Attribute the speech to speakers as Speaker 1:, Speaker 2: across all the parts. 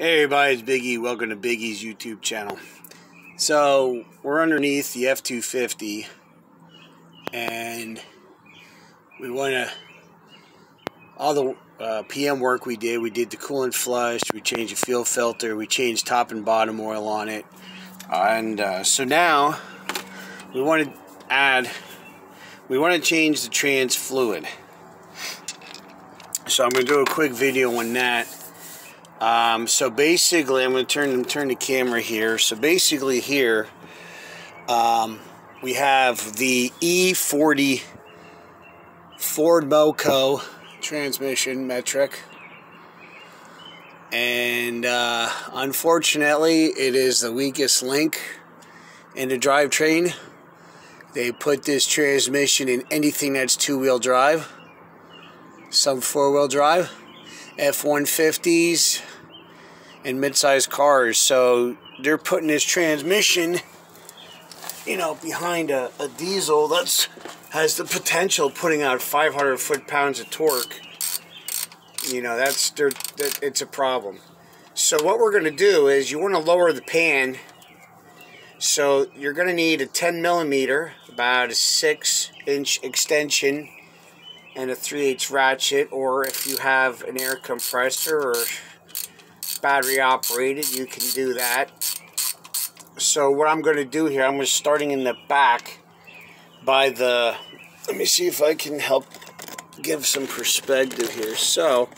Speaker 1: Hey everybody, it's Big E. Welcome to Big E's YouTube channel. So, we're underneath the F250 and we want to, all the PM work we did the coolant flush, we changed the fuel filter, we changed top and bottom oil on it. So now, we want to change the trans fluid. So I'm going to do a quick video on that. So basically, I'm going to turn the camera here. So basically here, we have the E40 Ford Moco transmission metric. And unfortunately, it is the weakest link in the drivetrain. They put this transmission in anything that's two-wheel drive, some four-wheel drive, F-150s, and mid-sized cars. So they're putting this transmission, you know, behind a diesel that has the potential of putting out 500 foot-pounds of torque. You know, it's a problem. So what we're going to do is you want to lower the pan. So you're going to need a 10 millimeter, about a 6-inch extension, and a 3/8 ratchet, or if you have an air compressor or battery operated, you can do that. So what I'm going to do here, I'm starting in the back by the, let me see if I can help give some perspective here. So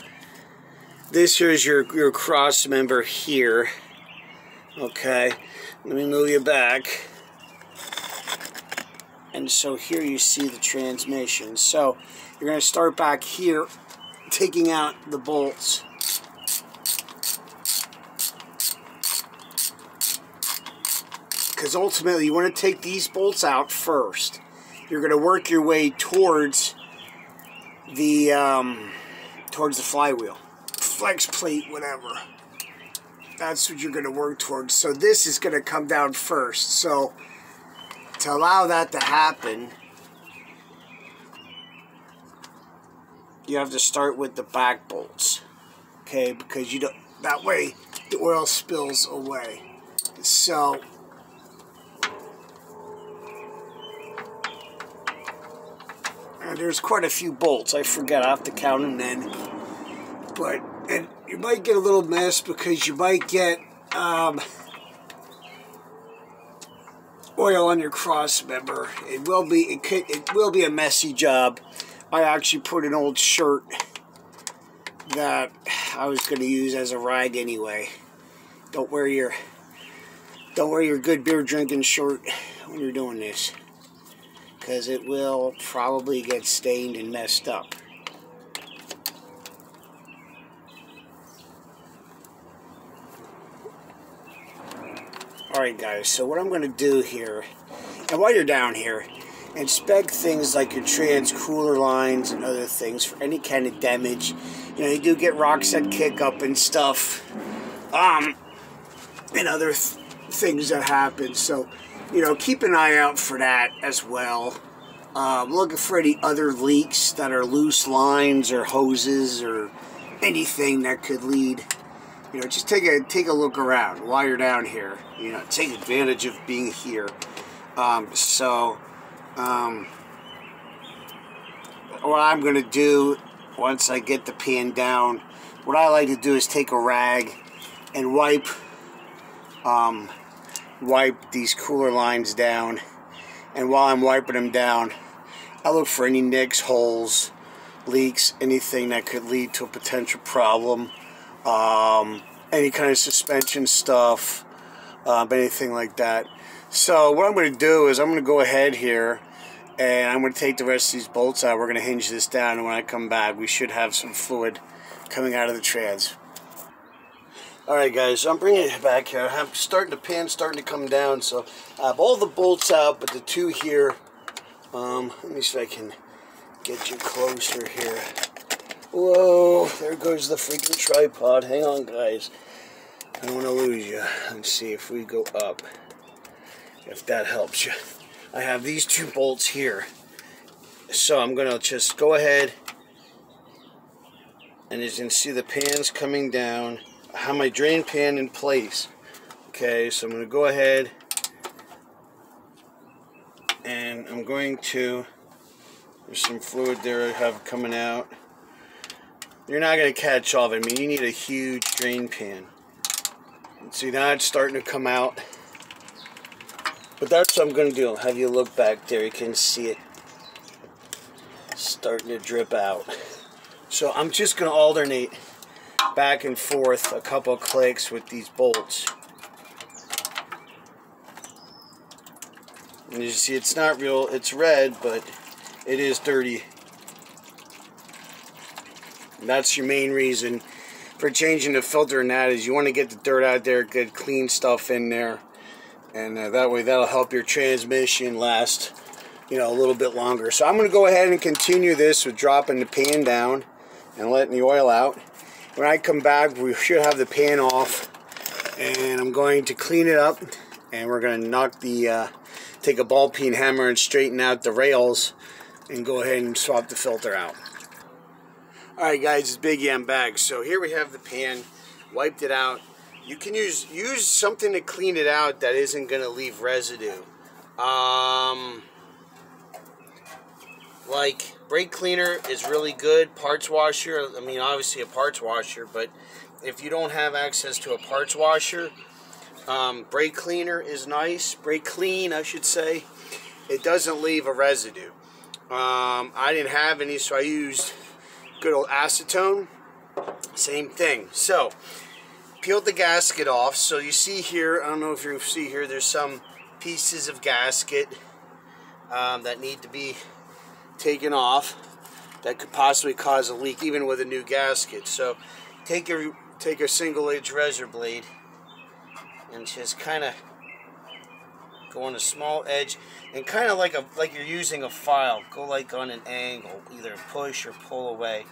Speaker 1: this here is your cross member here. Okay, let me move you back. And so here you see the transmission. So you're going to start back here, taking out the bolts. Because ultimately you want to take these bolts out first. You're going to work your way towards the flywheel, flex plate, whatever. That's what you're going to work towards. So this is going to come down first. So to allow that to happen, you have to start with the back bolts, okay? Because you don't. That way, the oil spills away. So there's quite a few bolts. I forget. I have to count them then. But you might get a little mess because you might get oil on your cross member. It will be a messy job. I actually put an old shirt that I was going to use as a rag anyway. Don't wear your good beer drinking shirt when you're doing this, because it will probably get stained and messed up. Alright guys, so what I'm going to do here, and while you're down here, inspect things like your trans cooler lines and other things for any kind of damage. You know, you do get rock set kick up and stuff, and other things that happen. So, you know, keep an eye out for that as well. Looking for any other leaks that are loose lines or hoses or anything that could lead. You know, just take a look around while you're down here. You know, take advantage of being here. What I'm going to do once I get the pan down, what I like to do is take a rag and wipe these cooler lines down. And while I'm wiping them down, I look for any nicks, holes, leaks, anything that could lead to a potential problem. Any kind of suspension stuff, anything like that. So what I'm going to do is I'm going to go ahead here and I'm going to take the rest of these bolts out. We're going to hinge this down, and when I come back we should have some fluid coming out of the trans. Alright guys, so I'm bringing it back here. The pan starting to come down, so I have all the bolts out but the two here. Let me see if I can get you closer here. Whoa, there goes the freaking tripod. Hang on guys, I don't want to lose you. Let's see if we go up, if that helps you. I have these two bolts here. So I'm going to just go ahead, and as you can see the pan's coming down. I have my drain pan in place. Okay, so I'm going to go ahead and I'm going to, there's some fluid there I have coming out. You're not going to catch all of it. I mean, you need a huge drain pan. See, now it's starting to come out. But that's what I'm going to do. I'll have you look back there. You can see it starting to drip out. So I'm just going to alternate back and forth a couple of clicks with these bolts. And as you see, it's not real, it's red, but it is dirty. And that's your main reason for changing the filter, and that is you want to get the dirt out there, get clean stuff in there, and that way that'll help your transmission last, you know, a little bit longer. So I'm going to go ahead and continue this with dropping the pan down and letting the oil out. When I come back, we should have the pan off, and I'm going to clean it up, and we're going to knock the take a ball peen hammer and straighten out the rails and go ahead and swap the filter out. Alright guys, it's Biggie, I'm back. So here we have the pan, wiped it out. You can use something to clean it out that isn't going to leave residue. Like brake cleaner is really good, parts washer, I mean obviously a parts washer, but if you don't have access to a parts washer, brake cleaner is nice, brake clean I should say. It doesn't leave a residue. I didn't have any, so I used good old acetone. Same thing. So peeled the gasket off. So you see here, I don't know if you see here, there's some pieces of gasket that need to be taken off that could possibly cause a leak even with a new gasket. So take a single edge razor blade and just kind of go on a small edge and kind of like you're using a file, go like on an angle, either push or pull away,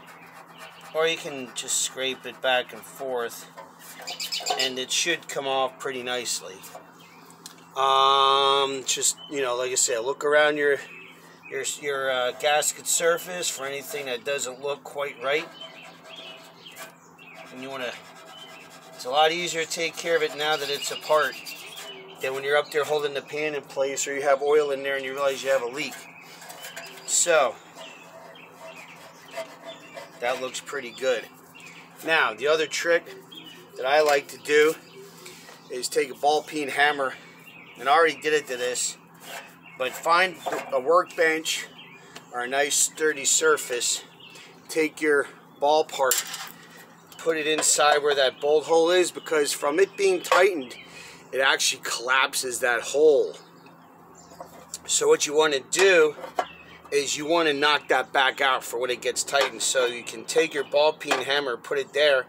Speaker 1: or you can just scrape it back and forth and it should come off pretty nicely. Just, you know, like I said, look around your gasket surface for anything that doesn't look quite right, and you want to, it's a lot easier to take care of it now that it's apart than when you're up there holding the pan in place or you have oil in there and you realize you have a leak. So that looks pretty good. Now the other trick that I like to do is take a ball peen hammer, and I already did it to this, but find a workbench or a nice sturdy surface, take your ball part, put it inside where that bolt hole is, because from it being tightened it actually collapses that hole. So what you want to do is you want to knock that back out for when it gets tightened. So you can take your ball peen hammer, put it there,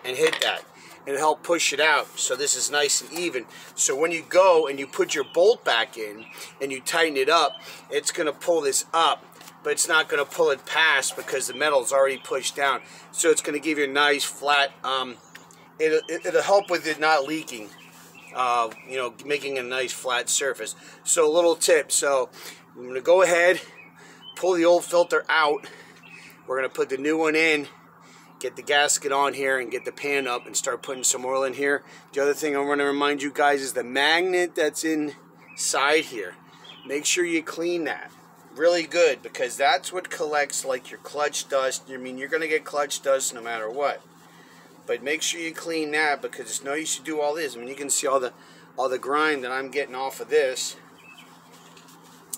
Speaker 1: and hit that. It'll help push it out so this is nice and even. So when you go and you put your bolt back in and you tighten it up, it's going to pull this up, but it's not going to pull it past because the metal's already pushed down. So it's going to give you a nice flat, it'll help with it not leaking, you know, making a nice flat surface. So a little tip, so I'm going to go ahead, pull the old filter out, we're going to put the new one in, get the gasket on here and get the pan up and start putting some oil in here. The other thing I want to remind you guys is the magnet that's inside here. Make sure you clean that really good, because that's what collects like your clutch dust. I mean, you're going to get clutch dust no matter what. But make sure you clean that, because it's no use to do all this. I mean, you can see all the grime that I'm getting off of this.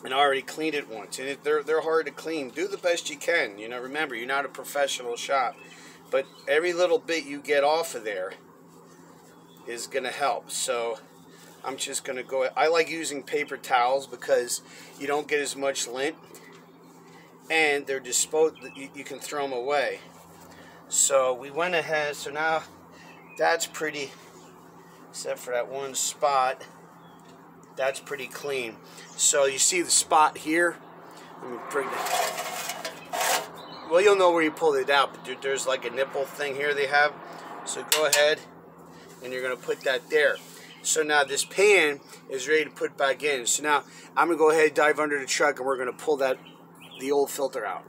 Speaker 1: And I already cleaned it once. And they're hard to clean. Do the best you can. You know, remember, you're not a professional shop. But every little bit you get off of there is going to help. So I'm just going to go. I like using paper towels because you don't get as much lint. And they're disposed. You can throw them away. So we went ahead. So now that's pretty, except for that one spot, that's pretty clean. So you see the spot here. Let me bring it. Well, you'll know where you pulled it out, but there's like a nipple thing here they have. So go ahead and you're going to put that there. So now this pan is ready to put back in. So now I'm going to go ahead and dive under the truck and we're going to pull the old filter out.